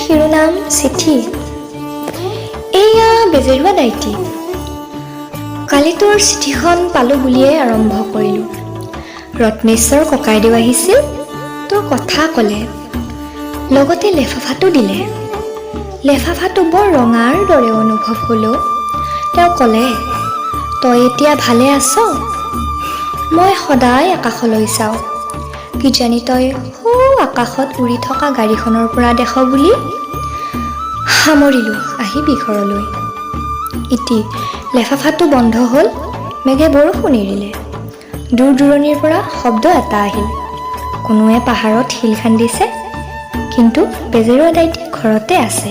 শিৰোনাম চিঠি। এয়া বেজেৰুৱা দাইটি। কালি তোৰ চিঠিখন পালোঁ বুলিয়ে আৰম্ভ কৰিলোঁ। ৰত্নেশ্বৰ ককাইদেউ আহিছিল, তোৰ কথা ক'লে, লগতে লেফাফাটো দিলে। লেফাফাটো বৰ ৰঙাৰ দৰে অনুভৱ হ'লেও তেওঁ ক'লে, তই এতিয়া ভালে আছ? মই সদায় আকাশলৈ চাওঁ, কিজানি তই সৌ আকাশত উৰি থকা গাড়ীখনৰ পৰা দেখ বুলি। সামৰিলোঁ, আহিবি ঘৰলৈ। ইতি লেফাফাটো বন্ধ হ'ল, মেঘে বৰষুণ এৰিলে। দূৰ দূৰণিৰ পৰা শব্দ এটা আহিল, কোনোৱে পাহাৰত শিল খান্দিছে, কিন্তু বেজেৰুৱা দাইটি ঘৰতে আছে।